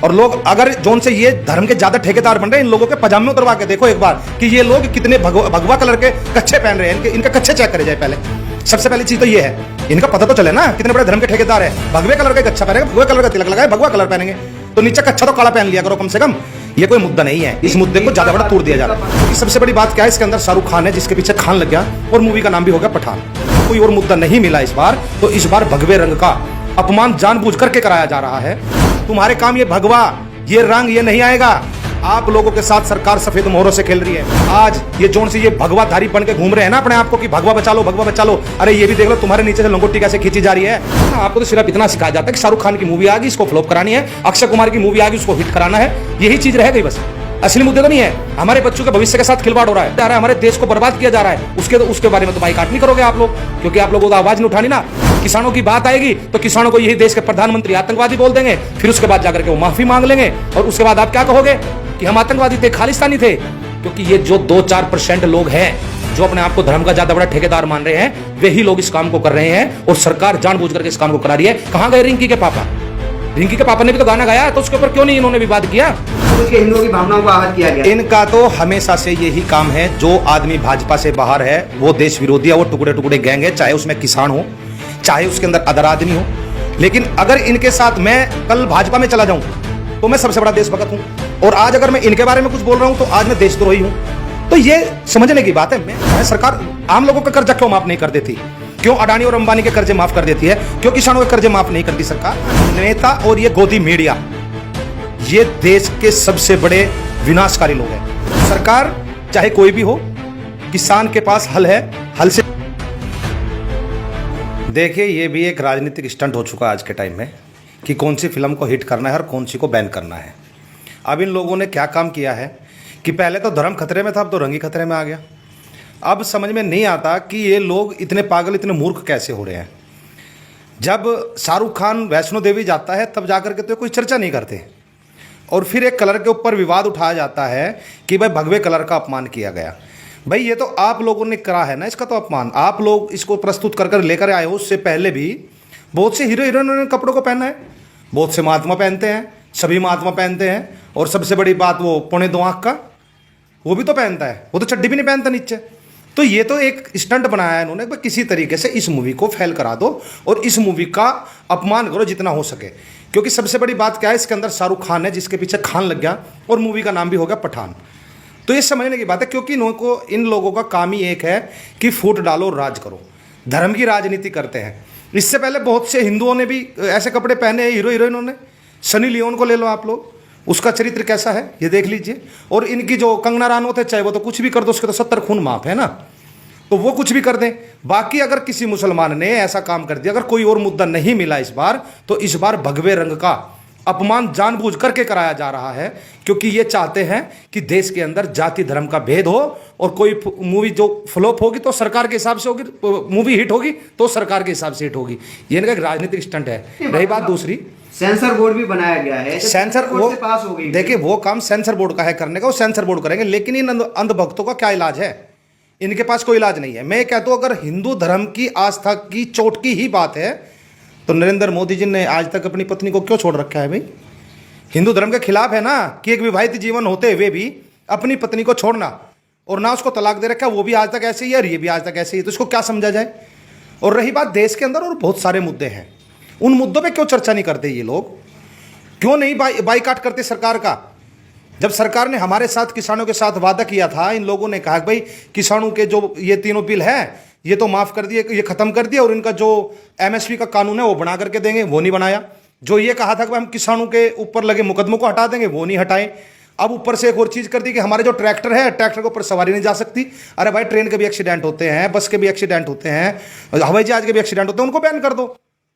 और लोग अगर जोन से ये धर्म के ज्यादा ठेकेदार बन रहे हैं, इन लोगों के पजामे उतरवा के देखो एक बार कि ये लोग कितने भगवा कलर के कच्छे पहन रहे हैं। इनका कच्छे चेक करे जाए पहले, सबसे पहली चीज तो ये है, इनका पता तो चले ना कितने बड़े धर्म के ठेकेदार है। भगवे कलर का कच्छा पहनेंगे, भगवे कलर का तिलक लगाए, भगवा कलर पहनेंगे, तो नीचे कच्छा तो काला पहन लिया करो कम से कम। ये कोई मुद्दा नहीं है, इस मुद्दे को ज्यादा बड़ा तोड़ दिया जा रहा है। सबसे बड़ी बात क्या है, इसके अंदर शाहरुख खान है जिसके पीछे खान लग गया, और मूवी का नाम भी हो गया पठान। कोई और मुद्दा नहीं मिला इस बार, तो इस बार भगवे रंग का अपमान जानबूझ करके कराया जा रहा है। तुम्हारे काम ये भगवा, ये रंग, ये नहीं आएगा। आप लोगों के साथ सरकार सफेद मोहरों से खेल रही है। आज ये जोन से ये भगवाधारी बन के घूम रहे हैं ना अपने आप को कि भगवा बचा लो, भगवा बचा लो। अरे ये भी देख लो तुम्हारे नीचे से लंगोटी कैसे खींची जा रही है। आपको तो सिर्फ इतना सिखाया जाता है कि शाहरुख खान की मूवी आ गई, इसको फ्लॉप करानी है, अक्षय कुमार की मूवी आ गई, उसको हिट कराना है। यही चीज रह गई बस, असली मुद्दे तो नहीं है। हमारे बच्चों के भविष्य के साथ खिलवाड़ हो रहा है, हमारे देश को बर्बाद किया जा रहा है। उसके बारे में तो बाइकाट नहीं करोगे आप लोग, क्योंकि आप लोगों को आवाज नहीं उठानी ना। किसानों की बात आएगी तो किसानों को यही देश के प्रधानमंत्री आतंकवादी बोल देंगे, फिर उसके बाद जाकर के वो माफी मांग लेंगे, और उसके बाद आप क्या कहोगे कि हम आतंकवादी थे, खालिस्तानी थे। क्योंकि ये जो 2-4% लोग हैं जो अपने आप को धर्म का ज्यादा बड़ा ठेकेदार मान रहे हैं, वही लोग इस काम को कर रहे हैं, और सरकार जानबूझ करके इस काम को करा रही है। कहां गए रिंकी के पापा? रिंकी के पापा ने भी तो गाना गाया, तो उसके ऊपर क्यों नहीं इन्होंने विवाद किया? हिंदुओं की भावनाओं को आहत किया गया। इनका तो हमेशा से यही काम है। जो आदमी भाजपा से बाहर है वो देश विरोधी है, वो टुकड़े टुकड़े गैंग है, चाहे उसमें किसान हो, चाहे उसके अंदर अदर आदमी हो। लेकिन अगर इनके साथ मैं कल भाजपा में चला जाऊं तो मैं सबसे बड़ा देशभक्त हूं, और आज अगर मैं इनके बारे में कुछ बोल रहा हूं तो आज मैं देशद्रोही हूं। तो ये समझने की बात है। मैं सरकार आम लोगों का कर्जा क्यों माफ नहीं कर देती? क्यों अडानी और अंबानी के कर्जे माफ कर देती है? क्यों किसानों के कर्जे माफ नहीं करती सरकार? नेता और ये गोदी मीडिया, ये देश के सबसे बड़े विनाशकारी लोग हैं। सरकार चाहे कोई भी हो, किसान के पास हल है, हल से देखिए ये भी एक राजनीतिक स्टंट हो चुका है आज के टाइम में कि कौन सी फिल्म को हिट करना है और कौन सी को बैन करना है। अब इन लोगों ने क्या काम किया है कि पहले तो धर्म खतरे में था, अब तो रंग ही खतरे में आ गया। अब समझ में नहीं आता कि ये लोग इतने पागल, इतने मूर्ख कैसे हो रहे हैं। जब शाहरुख खान वैष्णो देवी जाता है तब जाकर के तो कोई चर्चा नहीं करते, और फिर एक कलर के ऊपर विवाद उठाया जाता है कि भाई भगवे कलर का अपमान किया गया। भाई ये तो आप लोगों ने करा है ना इसका तो अपमान, आप लोग इसको प्रस्तुत कर कर लेकर आए हो। उससे पहले भी बहुत से हीरो हीरोइनों ने कपड़ों को पहना है, बहुत से महात्मा पहनते हैं, सभी महात्मा पहनते हैं, और सबसे बड़ी बात वो 2.25 आंख का वो भी तो पहनता है, वो तो चड्डी भी नहीं पहनता नीचे। तो ये तो एक स्टंट बनाया है इन्होंने, किसी तरीके से इस मूवी को फेल करा दो और इस मूवी का अपमान करो जितना हो सके। क्योंकि सबसे बड़ी बात क्या है, इसके अंदर शाहरुख खान है जिसके पीछे खान लग गया, और मूवी का नाम भी हो गया पठान। तो ये समझने की बात है, क्योंकि इन लोगों का काम ही एक है कि फूट डालो, राज करो, धर्म की राजनीति करते हैं। इससे पहले बहुत से हिंदुओं ने भी ऐसे कपड़े पहने हैं, हीरो हीरोइनों ने। सनी लियोन को ले लो आप लोग, उसका चरित्र कैसा है ये देख लीजिए। और इनकी जो कंगना रानौत है, चाहे वो तो कुछ भी कर दो, उसके तो 70 खून माफ है ना, तो वो कुछ भी कर दें। बाकी अगर किसी मुसलमान ने ऐसा काम कर दिया, अगर कोई और मुद्दा नहीं मिला इस बार, तो इस बार भगवे रंग का अपमान जानबूझ करके कराया जा रहा है। क्योंकि ये चाहते हैं कि देश के अंदर जाति धर्म का भेद हो, और कोई मूवी जो फ्लॉप होगी तो सरकार के हिसाब से होगी, मूवी हिट होगी तो सरकार के हिसाब से हिट होगी। ये इनका एक राजनीतिक स्टंट है। रही बात दूसरी, सेंसर बोर्ड भी बनाया गया है, सेंसर वो पास हो गई। देखिए वो काम सेंसर बोर्ड का है करने का, वो सेंसर बोर्ड करेंगे। लेकिन इन अंधभक्तों का क्या इलाज है? इनके पास कोई इलाज नहीं है। मैं कहता हूं अगर हिंदू धर्म की आस्था की चोट की ही बात है तो नरेंद्र मोदी जी ने आज तक अपनी पत्नी को क्यों छोड़ रखा है? भाई हिंदू धर्म के खिलाफ है ना कि एक विवाहित जीवन होते हुए भी अपनी पत्नी को छोड़ना, और ना उसको तलाक दे रखा है, वो भी आज तक ऐसे ही है और ये भी आज तक ऐसे ही है। तो इसको क्या समझा जाए? और रही बात देश के अंदर और बहुत सारे मुद्दे हैं, उन मुद्दों पे क्यों चर्चा नहीं करते ये लोग? क्यों नहीं बाईकाट करते सरकार का? जब सरकार ने हमारे साथ किसानों के साथ वादा किया था, इन लोगों ने कहा भाई किसानों के जो ये तीनों बिल है ये तो माफ कर दिए, ये खत्म कर दिया, और इनका जो एमएसपी का कानून है वो बना करके देंगे, वो नहीं बनाया। जो ये कहा था कि हम किसानों के ऊपर लगे मुकदमों को हटा देंगे, वो नहीं हटाए। अब ऊपर से एक और चीज कर दी कि हमारे जो ट्रैक्टर है, ट्रैक्टर के ऊपर सवारी नहीं जा सकती। अरे भाई ट्रेन के भी एक्सीडेंट होते हैं, बस के भी एक्सीडेंट होते हैं, हवाई जहाज के भी एक्सीडेंट होते हैं, उनको बैन कर दो,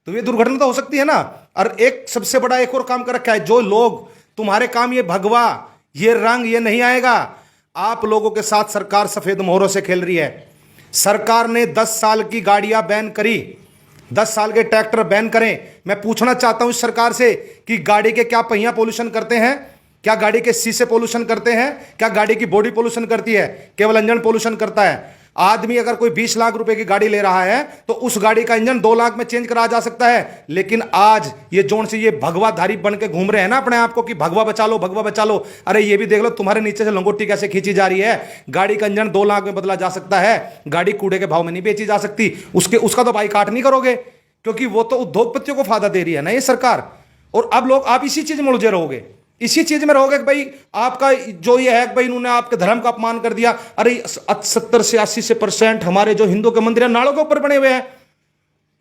तो ये दुर्घटना तो हो सकती है ना। और एक सबसे बड़ा एक और काम कर रखा है, जो लोग तुम्हारे काम ये भगवा, ये रंग, ये नहीं आएगा। आप लोगों के साथ सरकार सफेद मोहरों से खेल रही है। सरकार ने 10 साल की गाड़ियां बैन करी, 10 साल के ट्रैक्टर बैन करें। मैं पूछना चाहता हूं इस सरकार से कि गाड़ी के क्या पहिया पोल्यूशन करते हैं? क्या गाड़ी के शीशे पोल्यूशन करते हैं? क्या गाड़ी की बॉडी पोल्यूशन करती है? केवल इंजन पोल्यूशन करता है। आदमी अगर कोई 20 लाख रुपए की गाड़ी ले रहा है तो उस गाड़ी का इंजन 2 लाख में चेंज करा जा सकता है। लेकिन आज ये जोन से ये भगवाधारी बन के घूम रहे हैं ना अपने आप को कि भगवा बचा लो, भगवा बचा लो। अरे ये भी देख लो तुम्हारे नीचे से लंगोटी कैसे खींची जा रही है। गाड़ी का इंजन 2 लाख में बदला जा सकता है, गाड़ी कूड़े के भाव में नहीं बेची जा सकती। उसका तो बाइकाट नहीं करोगे क्योंकि वो तो उद्योगपतियों को फायदा दे रही है ना ये सरकार। और अब लोग आप इसी चीज में उलझे रहोगे, इसी चीज में रहोगे कि भाई आपका जो ये है कि भाई इन्होंने आपके धर्म का अपमान कर दिया। अरे 70 से 80% हमारे जो हिंदू के मंदिर है नालों के ऊपर बने हुए हैं,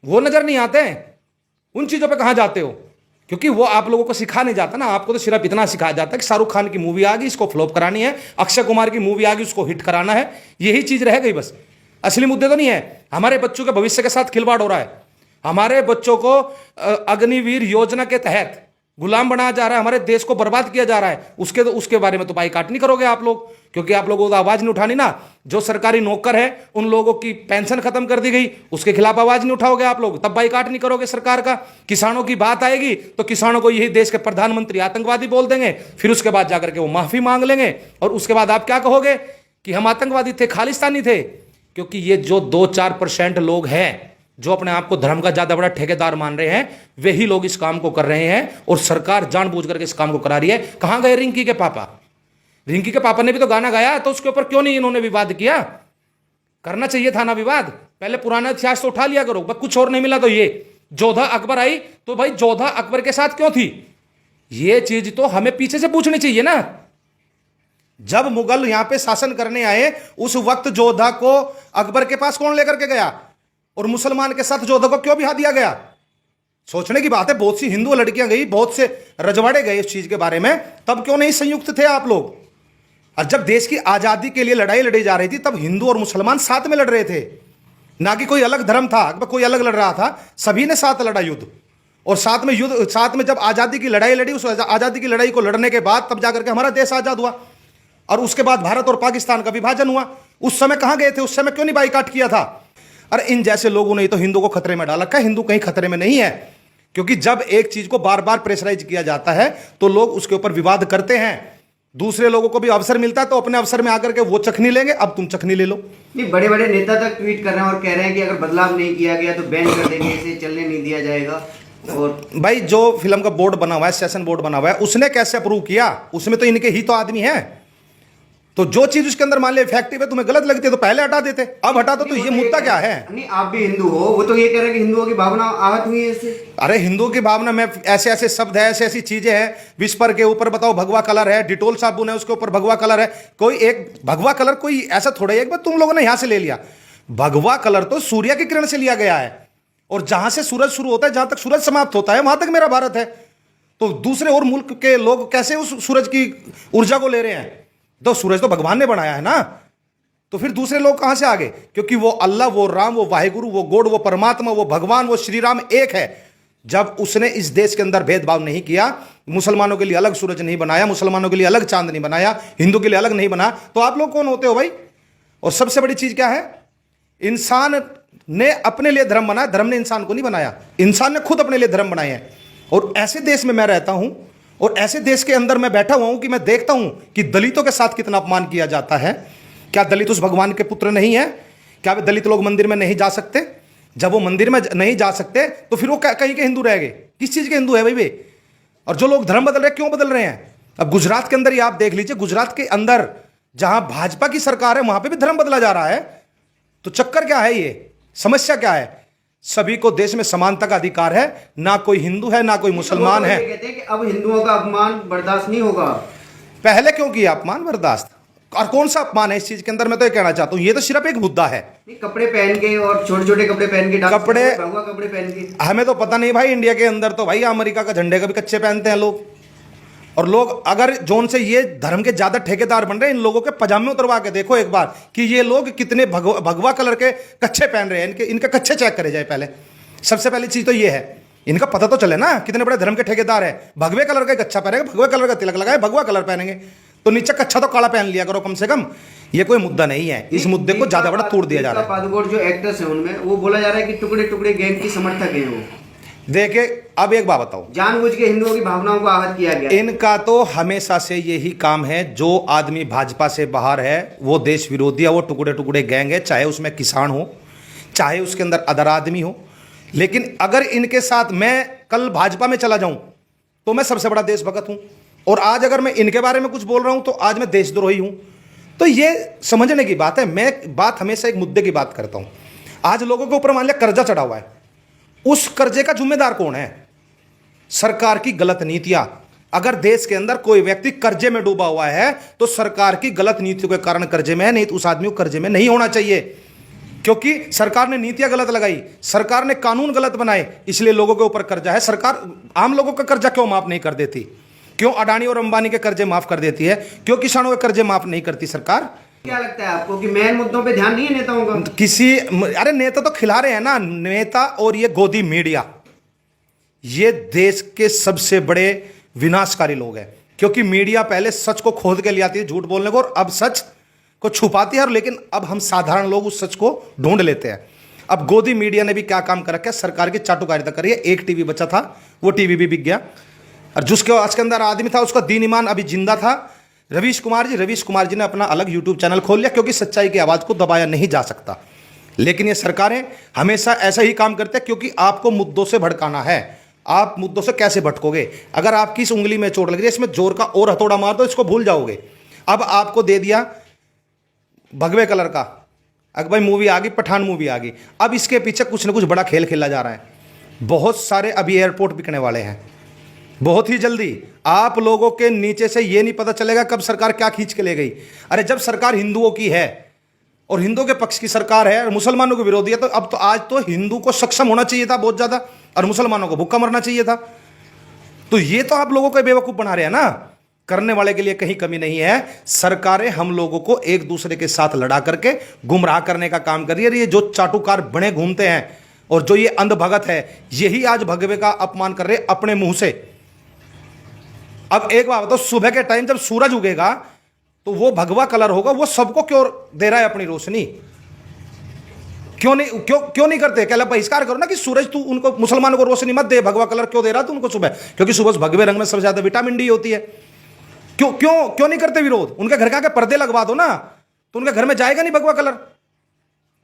वो नजर नहीं आते हैं। उन चीजों पे कहां जाते हो? क्योंकि वो आप लोगों को सिखा नहीं जाता ना। आपको तो सिर्फ इतना सिखाया जाता है कि शाहरुख खान की मूवी आ गई, इसको फ्लॉप करानी है, अक्षय कुमार की मूवी आ गई, उसको हिट कराना है। यही चीज रह गई बस। असली मुद्दे तो नहीं है। हमारे बच्चों के भविष्य के साथ खिलवाड़ हो रहा है। हमारे बच्चों को अग्निवीर योजना के तहत गुलाम बनाया जा रहा है, हमारे देश को बर्बाद किया जा रहा है। उसके बारे में तो बाइकाट नहीं करोगे आप लोग, क्योंकि आप लोगों को आवाज नहीं उठानी ना। जो सरकारी नौकर है उन लोगों की पेंशन खत्म कर दी गई, उसके खिलाफ आवाज नहीं उठाओगे आप लोग, तब बाइकाट नहीं करोगे सरकार का। किसानों की बात आएगी तो किसानों को यही देश के प्रधानमंत्री आतंकवादी बोल देंगे, फिर उसके बाद जाकर के वो माफी मांग लेंगे। और उसके बाद आप क्या कहोगे कि हम आतंकवादी थे, खालिस्तानी थे। क्योंकि ये जो 2-4% लोग हैं जो अपने आप को धर्म का ज्यादा बड़ा ठेकेदार मान रहे हैं, वही लोग इस काम को कर रहे हैं। और सरकार जानबूझ करके इस काम को करा रही है। कहां गए रिंकी के पापा? रिंकी के पापा ने भी तो गाना गाया, तो उसके ऊपर क्यों नहीं इन्होंने विवाद किया? करना चाहिए था ना विवाद। पहले पुराना इतिहास तो उठा लिया करो। कुछ और नहीं मिला तो ये जोधा अकबर आई तो भाई जोधा अकबर के साथ क्यों थी? ये चीज तो हमें पीछे से पूछनी चाहिए ना। जब मुगल यहां पे शासन करने आए उस वक्त जोधा को अकबर के पास कौन लेकर के गया, और मुसलमान के साथ जोधा को क्यों बिहा दिया गया? सोचने की बात है। बहुत सी हिंदू लड़कियां गई, बहुत से रजवाड़े गए इस चीज के बारे में, तब क्यों नहीं संयुक्त थे आप लोग? और जब देश की आजादी के लिए लड़ाई लड़ी जा रही थी तब हिंदू और मुसलमान साथ में लड़ रहे थे, ना कि कोई अलग धर्म था, कोई अलग लड़ रहा था। सभी ने साथ लड़ा युद्ध। और साथ में जब आजादी की लड़ाई लड़ी, उस आजादी की लड़ाई को लड़ने के बाद तब जाकर के हमारा देश आजाद हुआ। और उसके बाद भारत और पाकिस्तान का विभाजन हुआ। उस समय कहां गए थे? उस समय क्यों नहीं बाइकाट किया था? अरे इन जैसे लोगों ने तो हिंदू को खतरे में डाला। क्या हिंदू कहीं खतरे में नहीं है? क्योंकि जब एक चीज को बार बार प्रेशराइज किया जाता है तो लोग उसके ऊपर विवाद करते हैं। दूसरे लोगों को भी अवसर मिलता है तो अपने अवसर में आकर के वो चखनी लेंगे, अब तुम चखनी ले लो। नहीं, बड़े बड़े नेता तक ट्वीट कर रहे हैं और कह रहे हैं कि अगर बदलाव नहीं किया गया तो बैन कर देंगे, इसे चलने नहीं दिया जाएगा। और भाई जो फिल्म का बोर्ड बना हुआ है, सेशन बोर्ड बना हुआ है, उसने कैसे अप्रूव किया? उसमें तो इनके ही तो आदमी है। तो जो चीज उसके अंदर मान ले इफेक्टिव है, तुम्हें गलत लगती है तो पहले हटा देते। अब हटा दो तो ये मुद्दा क्या है? नहीं, आप भी हिंदू हो, वो तो ये कह रहे हैं कि हिंदुओं की भावना आहत हुई है इससे। अरे हिंदुओं की भावना में ऐसे ऐसे शब्द है, ऐसी ऐसी चीजें हैं। विस्पर के ऊपर बताओ भगवा कलर है, डिटोल साबुन है उसके ऊपर भगवा कलर है। कोई एक भगवा कलर कोई ऐसा थोड़ा एक बार तुम लोगों ने यहां से ले लिया। भगवा कलर तो सूर्य की किरण से लिया गया है, और जहां से सूरज शुरू होता है जहां तक सूरज समाप्त होता है वहां तक मेरा भारत है। तो दूसरे और मुल्क के लोग कैसे उस सूरज की ऊर्जा को ले रहे हैं? तो सूरज तो भगवान ने बनाया है ना, तो फिर दूसरे लोग कहां से आ गए? क्योंकि वो अल्लाह, वो राम, वो वाहिगुरु, वो गॉड, वो परमात्मा, वो भगवान, वो श्री राम एक है। जब उसने इस देश के अंदर भेदभाव नहीं किया, मुसलमानों के लिए अलग सूरज नहीं बनाया, मुसलमानों के लिए अलग चांद नहीं बनाया, हिंदू के लिए अलग नहीं बना, तो आप लोग कौन होते हो भाई? और सबसे बड़ी चीज क्या है? इंसान ने अपने लिए धर्म बनाया, धर्म ने इंसान को नहीं बनाया। इंसान ने खुद अपने लिए धर्म बनाए हैं। और ऐसे देश में मैं रहता हूं, और ऐसे देश के अंदर मैं बैठा हुआ हूं कि मैं देखता हूं कि दलितों के साथ कितना अपमान किया जाता है। क्या दलित उस भगवान के पुत्र नहीं है? क्या वे दलित लोग मंदिर में नहीं जा सकते? जब वो मंदिर में नहीं जा सकते तो फिर वो कहीं के हिंदू रह गए? किस चीज के हिंदू है भाई वे? और जो लोग धर्म बदल रहे हैं, क्यों बदल रहे हैं? अब गुजरात के अंदर ही आप देख लीजिए, गुजरात के अंदर जहां भाजपा की सरकार है वहां पर भी धर्म बदला जा रहा है। तो चक्कर क्या है? ये समस्या क्या है? सभी को देश में समानता का अधिकार है, ना कोई हिंदू है ना कोई मुसलमान है। कहते हैं कि अब हिंदुओं का अपमान बर्दाश्त नहीं होगा। पहले क्यों किया अपमान बर्दाश्त? और कौन सा अपमान है इस चीज के अंदर? मैं तो ये कहना चाहता हूं, ये तो सिर्फ एक मुद्दा है। कपड़े पहन के और छोटे छोटे कपड़े पहन के, भगवा कपड़े पहन के, हमें तो पता नहीं भाई। इंडिया के अंदर तो भाई अमेरिका का झंडे का भी कच्चे पहनते हैं लोग। और लोग अगर जोन से ये धर्म के ज्यादा ठेकेदार बन रहे हैं, इन लोगों के पजामे उतरवा के देखो एक बार कि ये लोग कितने भगवा कलर के कच्चे पहन रहे हैं। इनके कच्चे चेक करे जाए पहले। सबसे पहली चीज तो ये है, इनका पता तो चले ना कितने बड़े धर्म के ठेकेदार है। भगवे कलर का कच्चा पहनेंगे, भगवे कलर का तिलक लगाए, भगवा कलर पहनेंगे, तो नीचे कच्चा तो काला पहन लिया करो कम से कम। ये कोई मुद्दा नहीं है। इस मुद्दे को ज्यादा बड़ा तोड़ दिया जा रहा है। पादुकोण जो एक्टर्स हैं उनमें वो बोला जा रहा है कि टुकड़े टुकड़े गैंग की समर्थक है वो। देखिए अब एक बात बताओ, जानबूझ के हिंदुओं की भावनाओं को आहत किया गया। इनका तो हमेशा से यही काम है, जो आदमी भाजपा से बाहर है वो देश विरोधी है, वो टुकड़े टुकड़े गैंग है, चाहे उसमें किसान हो, चाहे उसके अंदर अदर आदमी हो। लेकिन अगर इनके साथ मैं कल भाजपा में चला जाऊं तो मैं सबसे बड़ा देशभक्त हूं, और आज अगर मैं इनके बारे में कुछ बोल रहा हूं तो आज मैं देशद्रोही हूं। तो ये समझने की बात है। मैं बात हमेशा एक मुद्दे की बात करता हूं। आज लोगों के ऊपर मान लिया कर्जा चढ़ा हुआ है, उस कर्जे का जिम्मेदार कौन है? सरकार की गलत नीतियां। अगर देश के अंदर कोई व्यक्ति कर्जे में डूबा हुआ है तो सरकार की गलत नीतियों के कारण कर्जे में है, नहीं तो उस आदमी को कर्जे में नहीं होना चाहिए, क्योंकि सरकार ने नीतियां गलत लगाई, सरकार ने कानून गलत बनाए, इसलिए लोगों के ऊपर कर्जा है। सरकार आम लोगों का कर्जा क्यों माफ नहीं कर देती? क्यों अडानी और अंबानी के कर्जे माफ कर देती है? क्यों किसानों के कर्जे माफ नहीं करती सरकार? क्या लगता है आपको कि मेन मुद्दों पे ध्यान नहीं है नेताओं का? अरे नेता तो खिला रहे हैं ना, नेता और ये गोदी मीडिया, ये देश के सबसे बड़े विनाशकारी लोग हैं। क्योंकि मीडिया पहले सच को खोद के ले आती है झूठ बोलने को, और अब सच को छुपाती है, और लेकिन अब हम साधारण लोग उस सच को ढूंढ लेते हैं। अब गोदी मीडिया ने भी क्या काम कर रखा है? सरकार की चाटुकारिता करी है। एक टीवी बचा था, वो टीवी भी बिक गया, और जिसके आज के अंदर आदमी था उसका दीन ईमान अभी जिंदा था, रवीश कुमार जी ने अपना अलग यूट्यूब चैनल खोल लिया, क्योंकि सच्चाई की आवाज़ को दबाया नहीं जा सकता। लेकिन ये सरकारें हमेशा ऐसा ही काम करते हैं, क्योंकि आपको मुद्दों से भड़काना है। आप मुद्दों से कैसे भटकोगे? अगर आपकी इस उंगली में चोट लग रही है, इसमें जोर का और हथौड़ा मार दो, इसको भूल जाओगे। अब आपको दे दिया भगवे कलर का, अगर भाई मूवी आ गई, पठान मूवी आ गई, अब इसके पीछे कुछ ना कुछ बड़ा खेल खेला जा रहा है। बहुत सारे अभी एयरपोर्ट बिकने वाले हैं बहुत ही जल्दी। आप लोगों के नीचे से ये नहीं पता चलेगा कब सरकार क्या खींच के ले गई। अरे जब सरकार हिंदुओं की है और हिंदुओं के पक्ष की सरकार है और मुसलमानों के विरोधी है, तो अब तो आज तो हिंदू को सक्षम होना चाहिए था बहुत ज्यादा, और मुसलमानों को भूखा मरना चाहिए था। तो ये तो आप लोगों को बेवकूफ बना रहे हैं ना। करने वाले के लिए कहीं कमी नहीं है। सरकारें हम लोगों को एक दूसरे के साथ लड़ा करके गुमराह करने का काम कर रही है। ये जो चाटुकार बने घूमते हैं और जो ये अंधभगत है, यही आज भगवे का अपमान कर रहे अपने मुंह से। अब एक बात बताओ, सुबह के टाइम जब सूरज उगेगा तो वो भगवा कलर होगा, वो सबको क्यों दे रहा है अपनी रोशनी? क्यों नहीं करते? क्या बहिष्कार करो ना कि सूरज तू उनको मुसलमानों को रोशनी मत दे, भगवा कलर क्यों दे रहा तू उनको सुबह? क्योंकि सुबह भगवे रंग में सबसे ज्यादा विटामिन डी होती है। क्यों नहीं करते विरोध? उनके घर के आगे पर्दे लगवा दो ना, तो उनके घर में जाएगा नहीं भगवा कलर।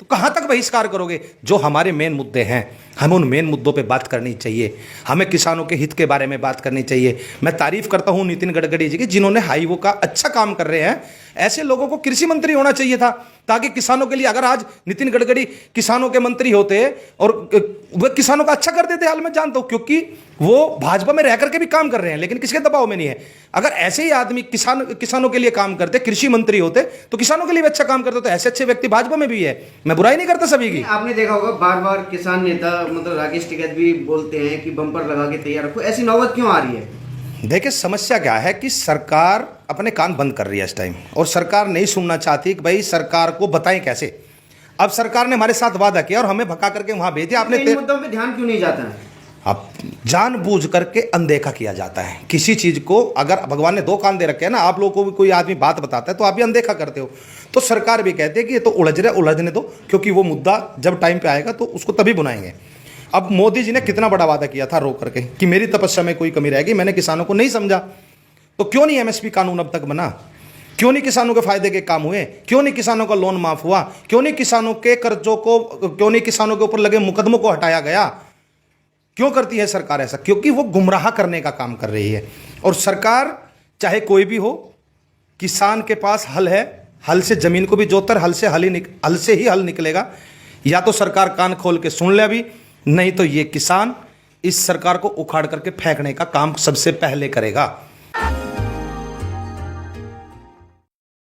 तो कहां तक बहिष्कार करोगे? जो हमारे मेन मुद्दे हैं, हमें उन मेन मुद्दों पे बात करनी चाहिए। हमें किसानों के हित के बारे में बात करनी चाहिए। मैं तारीफ करता हूं नितिन गडकरी जी की, जिन्होंने हाईवे का अच्छा काम कर रहे हैं। ऐसे लोगों को कृषि मंत्री होना चाहिए था, ताकि किसानों के लिए, अगर आज नितिन गडकरी किसानों के मंत्री होते और वे किसानों का अच्छा कर देते, हाल में जानता हूं, क्योंकि वो भाजपा में रह करके भी काम कर रहे हैं, लेकिन किसके दबाव में नहीं है। अगर ऐसे ही आदमी किसानों के लिए काम करते, कृषि मंत्री होते, तो किसानों के लिए भी अच्छा काम करते। तो ऐसे अच्छे व्यक्ति भाजपा में भी है, मैं बुराई नहीं करता सभी की। आपने देखा होगा बार बार किसान नेता मतलब राकेश टिकैत भी बोलते हैं कि बम्पर लगा के तैयार रखो। ऐसी नौबत क्यों आ रही है? देखिए समस्या क्या है कि सरकार अपने कान बंद कर रही है इस टाइम, और सरकार नहीं सुनना चाहती कि भाई सरकार को बताएं कैसे। अब सरकार ने हमारे साथ वादा किया और हमें भगा करके वहां भेज दिया। आपने इन मुद्दों पे ध्यान क्यों नहीं जाता है? अब जानबूझ करके अनदेखा किया जाता है किसी चीज को। अगर भगवान ने दो कान दे रखे हैं ना, आप लोगों को भी कोई आदमी बात बताता है तो आप भी अनदेखा करते हो। तो सरकार भी कहती है कि ये तो उलझ रहा है, उलझने दो, क्योंकि वो मुद्दा जब टाइम पे आएगा तो उसको तभी बुनाएंगे। अब मोदी जी ने कितना बड़ा वादा किया था रोक करके कि मेरी तपस्या में कोई कमी रहेगी, मैंने किसानों को नहीं समझा। तो क्यों नहीं एमएसपी कानून अब तक बना? क्यों नहीं किसानों के फायदे के काम हुए? क्यों नहीं किसानों का लोन माफ हुआ? क्यों नहीं किसानों के कर्जों को, क्यों नहीं किसानों के ऊपर लगे मुकदमों को हटाया गया? क्यों करती है सरकार ऐसा? क्योंकि वो गुमराह करने का काम कर रही है। और सरकार चाहे कोई भी हो, किसान के पास हल है, हल से जमीन को भी जोतर, हल से ही हल निकलेगा। या तो सरकार कान खोल के सुन ले अभी, नहीं तो ये किसान इस सरकार को उखाड़ करके फेंकने का काम सबसे पहले करेगा।